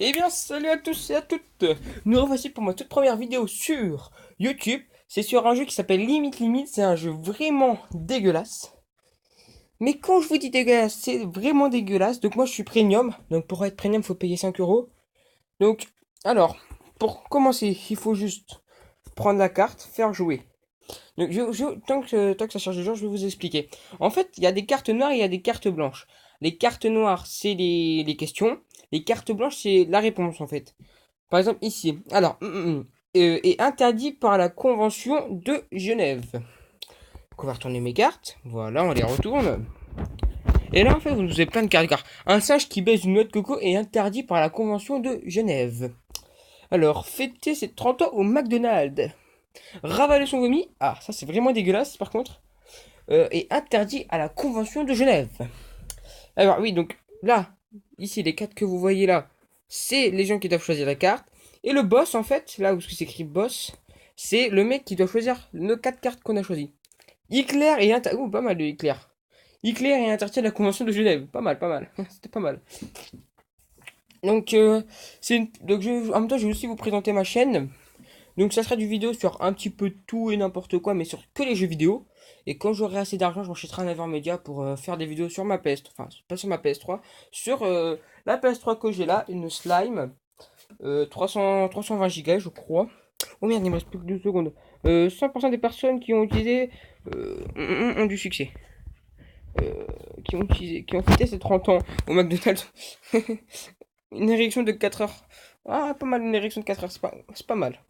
Eh bien, salut à tous et à toutes. Nous revoici pour ma toute première vidéo sur YouTube. C'est sur un jeu qui s'appelle Limite Limite. C'est un jeu vraiment dégueulasse. Mais quand je vous dis dégueulasse, c'est vraiment dégueulasse. Donc moi, je suis premium. Donc pour être premium, il faut payer 5 euros. Donc, alors, pour commencer, il faut juste prendre la carte, faire jouer. Donc, tant que ça charge de jour, je vais vous expliquer. En fait, il y a des cartes noires et il y a des cartes blanches. Les cartes noires, c'est les questions. Les cartes blanches, c'est la réponse, en fait. Par exemple, ici. Alors, est interdit par la Convention de Genève. Donc, on va retourner mes cartes. Voilà, on les retourne. Et là, en fait, vous avez plein de cartes. Un singe qui baise une noix de coco est interdit par la Convention de Genève. Alors, fêter ses 30 ans au McDonald's. Ravaler son vomi. Ah, ça, c'est vraiment dégueulasse, par contre. Est interdit à la Convention de Genève. Alors, oui, donc, là, ici, les cartes que vous voyez là, c'est les gens qui doivent choisir la carte. Et le boss, en fait, là où c'est écrit boss, c'est le mec qui doit choisir nos 4 cartes qu'on a choisies. Hitler et inter... Ouh, pas mal de Hitler. Hitler est interdit à la Convention de Genève. Pas mal, pas mal. C'était pas mal. Donc, en même temps, je vais aussi vous présenter ma chaîne. Donc, ça sera du vidéo sur un petit peu tout et n'importe quoi, mais sur que les jeux vidéo. Et quand j'aurai assez d'argent, je m'achèterai un Avermedia pour faire des vidéos sur ma PS3. Enfin, pas sur ma PS3, sur la PS3 que j'ai là, une Slime. 320 gigas, je crois. Oh merde, il me reste plus que 2 secondes. 100% des personnes qui ont utilisé ont du succès. Qui ont fêté ces 30 ans au McDonald's. Une érection de 4 heures. Ah, pas mal, une érection de 4 heures, c'est pas mal.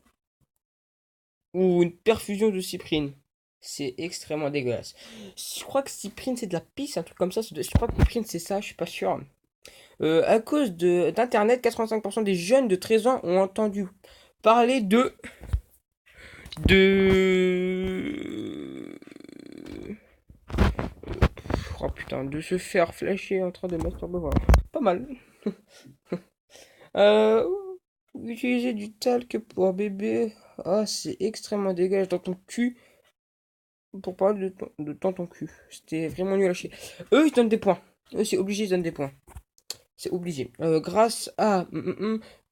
Ou une perfusion de cyprine. C'est extrêmement dégueulasse. Je crois que cyprine c'est de la pisse, un truc comme ça. Je crois que cyprine c'est ça, je suis pas sûr. À cause d'Internet, 85% des jeunes de 13 ans ont entendu parler de... Oh putain, de se faire flasher en train de masturber, voilà. Pas mal. Euh, Utiliser du talc pour bébé. Ah, c'est extrêmement dégueulasse dans ton cul. Pour parler de dans ton cul. C'était vraiment nul à chier. Eux, ils donnent des points. Eux, c'est obligé, ils donnent des points. C'est obligé. Grâce à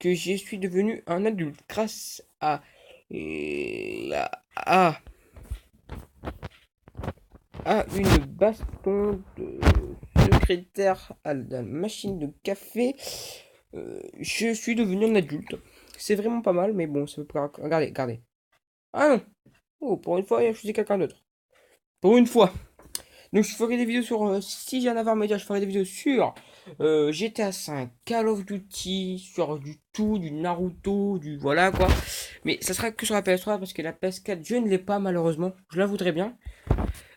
que je suis devenu un adulte. Grâce à une baston de secrétaire à la machine de café, je suis devenu un adulte. C'est vraiment pas mal, mais bon, ça veut pas. Regardez, regardez. Ah non! Oh, pour une fois, il a choisi quelqu'un d'autre. Pour une fois. Donc je ferai des vidéos sur, si j'ai un avoir à me dire, je ferai des vidéos sur GTA 5, Call of Duty, sur du tout, du Naruto, du voilà quoi. Mais ça sera que sur la PS3 parce que la PS4, je ne l'ai pas malheureusement. Je la voudrais bien.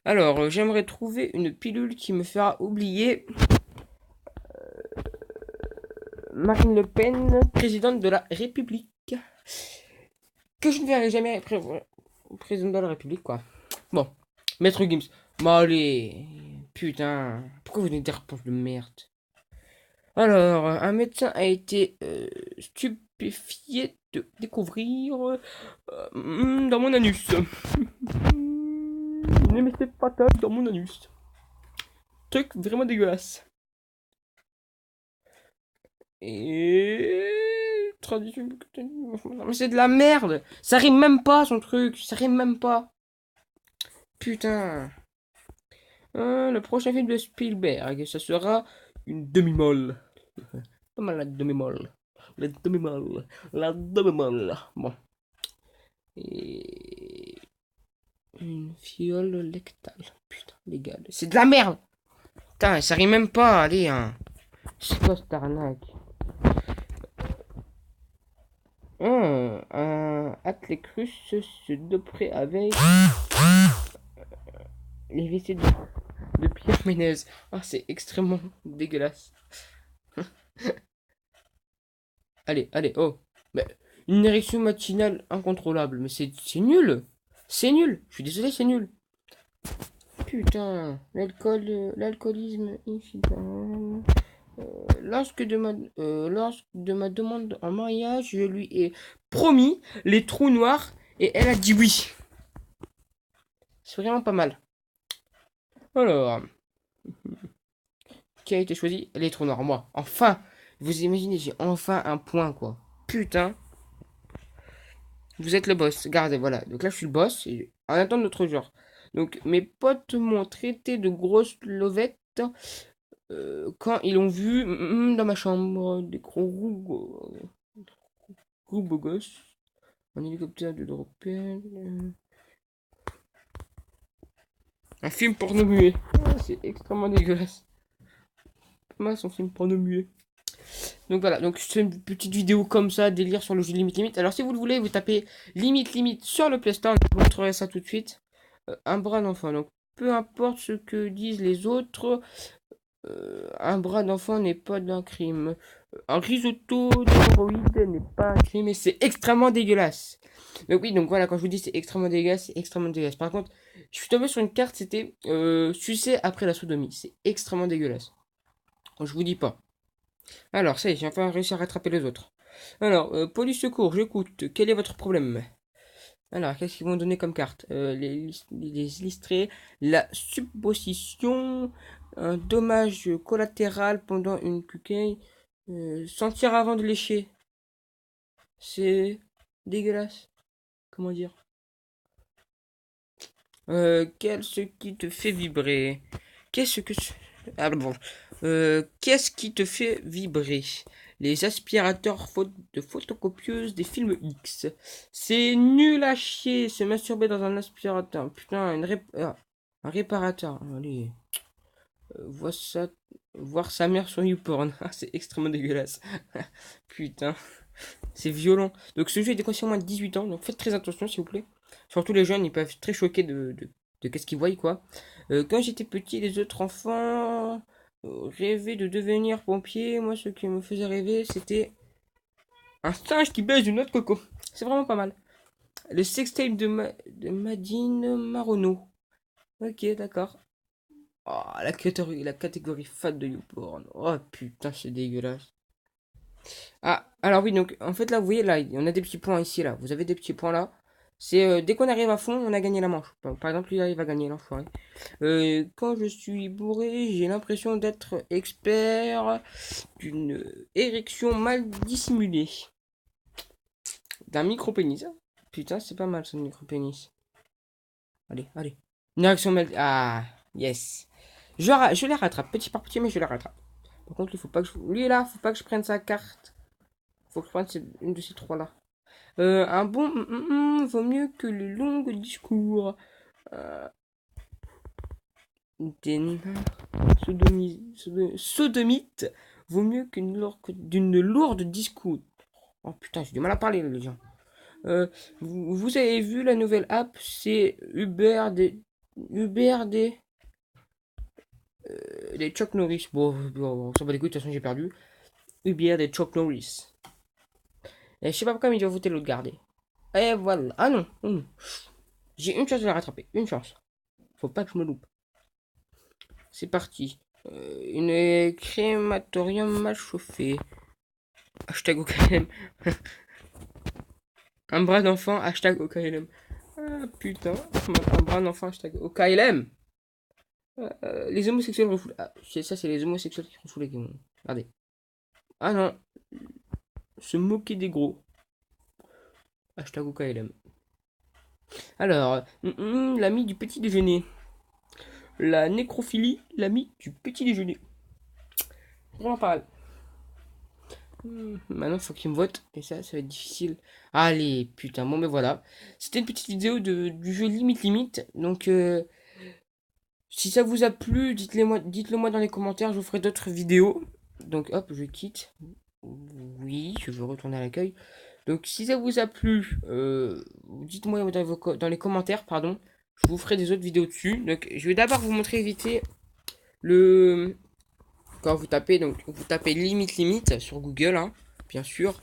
Alors, j'aimerais trouver une pilule qui me fera oublier Marine Le Pen, présidente de la République. Que je ne verrai jamais président de la République quoi. Bon, Maître Gims. Bon allez, putain, pourquoi vous donnez des réponses de merde? Alors, un médecin a été stupéfié de découvrir dans mon anus. Une MST fatale dans mon anus. Truc vraiment dégueulasse. Et... Tradition... Mais c'est de la merde. Ça rime même pas son truc. Ça rime même pas. Putain. Le prochain film de Spielberg, ça sera une demi-molle. Pas mal la demi-molle. La demi-molle. La demi-molle. Bon. Et une fiole lectale. Putain, les gars, c'est de la merde. Putain, ça rime même pas, allez, hein. C'est quoi cette arnaque? Un athlète russe se doperait avec les WC de Pierre Ménez. Ah, c'est extrêmement dégueulasse. Allez, allez, oh. Mais une érection matinale incontrôlable. Mais c'est nul. C'est nul. Je suis désolé, c'est nul. Putain, l'alcoolisme infidèle. Lorsque de ma demande en mariage, je lui ai promis les trous noirs et elle a dit oui. C'est vraiment pas mal. Alors, qui a été choisi? Les trous noirs, moi. Enfin, Vous imaginez, j'ai enfin un point, quoi. Putain, vous êtes le boss. Regardez, voilà. Donc là, je suis le boss. Et en attendant notre genre. Donc, mes potes m'ont traité de grosse lovette quand ils l'ont vu dans ma chambre. Des gros gros beaux gosses. Un hélicoptère de Dropel. Un film porno muet. Ah, c'est extrêmement dégueulasse. Moi, son film porno muet. Donc voilà, donc c'est une petite vidéo comme ça, délire sur le jeu Limite Limite. Alors si vous le voulez, vous tapez Limite Limite sur le Play Store, je vous montrerai ça tout de suite. Un bras d'enfant, donc peu importe ce que disent les autres, un bras d'enfant n'est pas d'un crime. Un risotto d'hémorroïdes n'est pas un crime et c'est extrêmement dégueulasse. Donc oui, donc voilà, quand je vous dis c'est extrêmement dégueulasse, c'est extrêmement dégueulasse. Par contre, je suis tombé sur une carte, c'était sucer après la sodomie. C'est extrêmement dégueulasse. Je vous dis pas. Alors, ça y est, j'ai enfin réussi à rattraper les autres. Alors, police secours, j'écoute. Quel est votre problème? Alors, qu'est-ce qu'ils vont donner comme carte? Les illustrés, la supposition, un dommage collatéral pendant une cuquille, sentir avant de lécher. C'est dégueulasse. Comment dire? Qu'est-ce qui te fait vibrer? Qu'est-ce que... Ah bon. Qu'est-ce qui te fait vibrer? Les aspirateurs de photocopieuses des films X. C'est nul à chier, se masturber dans un aspirateur. Putain, un réparateur. Allez. Voir sa mère sur YouPorn. Ah, c'est extrêmement dégueulasse. Putain, c'est violent. Donc ce jeu est déconseillé moins de 18 ans, donc faites très attention s'il vous plaît. Surtout les jeunes, ils peuvent être très choqués de qu'est-ce qu'ils voient, quoi. Quand j'étais petit, les autres enfants rêvaient de devenir pompier. Moi, ce qui me faisait rêver, c'était un singe qui baise une autre coco. C'est vraiment pas mal. Le sextape de Madine Marono. Ok, d'accord. Oh, la catégorie fat de YouPorn. Oh putain, c'est dégueulasse. Ah, alors oui, donc en fait là, vous voyez, là, on a des petits points ici, là. Vous avez des petits points là. C'est dès qu'on arrive à fond, on a gagné la manche. Par exemple, lui, là, il va gagner l'enfoiré. Quand je suis bourré, j'ai l'impression d'être expert d'une érection mal dissimulée. D'un micro-pénis. Putain, c'est pas mal ce micro-pénis. Allez, allez. Une érection mal... Ah, yes. Je les rattrape, petit par petit, mais je les rattrape. Par contre, il faut pas que je... Lui, là, faut pas que je prenne sa carte. Faut que je prenne une de ces trois-là. Un bon vaut mieux que le long discours. Euh, des sodomites vaut mieux d'une lourde discours. Oh putain, j'ai du mal à parler, les gens. Vous avez vu la nouvelle app, c'est des Chuck Norris. Bon, ça va des couilles, de toute façon j'ai perdu. Uber des Chuck Norris. Et je sais pas pourquoi, mais il doit voter l'autre gardé. Et voilà. Ah non, non. J'ai une chance de la rattraper. Une chance. Faut pas que je me loupe. C'est parti. Une crématorium mal chauffé. Hashtag OKLM. Un bras d'enfant. Hashtag OKLM. Ah putain. Un bras d'enfant. Hashtag OKLM. Les homosexuels refoulés. Ah, ça, c'est les homosexuels qui refoulés qui vont. Regardez. Ah non. Se moquer des gros. Hashtag OKLM. Alors, l'ami du petit déjeuner. La nécrophilie, l'ami du petit déjeuner. Vraiment pas mal. Maintenant, faut qu'il me vote. Et ça va être difficile. Allez, putain, bon, mais voilà. C'était une petite vidéo du jeu Limite Limite. Donc, si ça vous a plu, dites-le moi dans les commentaires. Je vous ferai d'autres vidéos. Donc, hop, je quitte. Oui, je veux retourner à l'accueil. Donc, si ça vous a plu, dites-moi dans les commentaires, pardon. Je vous ferai des autres vidéos dessus. Donc, je vais d'abord vous montrer vite fait le... Quand vous tapez, donc, vous tapez limite limite sur Google, hein, bien sûr.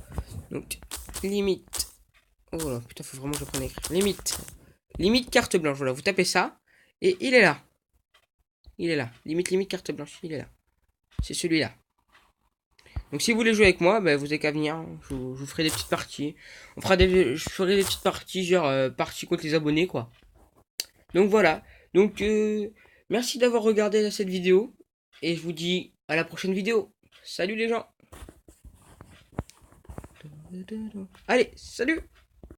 Donc, limite. Oh là, putain, faut vraiment que je prenne écrire. Limite carte blanche. Voilà, vous tapez ça. Et il est là. Il est là. Limite carte blanche. Il est là. C'est celui-là. Donc si vous voulez jouer avec moi, bah, vous avez qu'à venir. Je vous ferai des petites parties. Je ferai des petites parties, genre parties contre les abonnés, quoi. Donc voilà. Donc merci d'avoir regardé cette vidéo. Et je vous dis à la prochaine vidéo. Salut les gens. Allez, salut!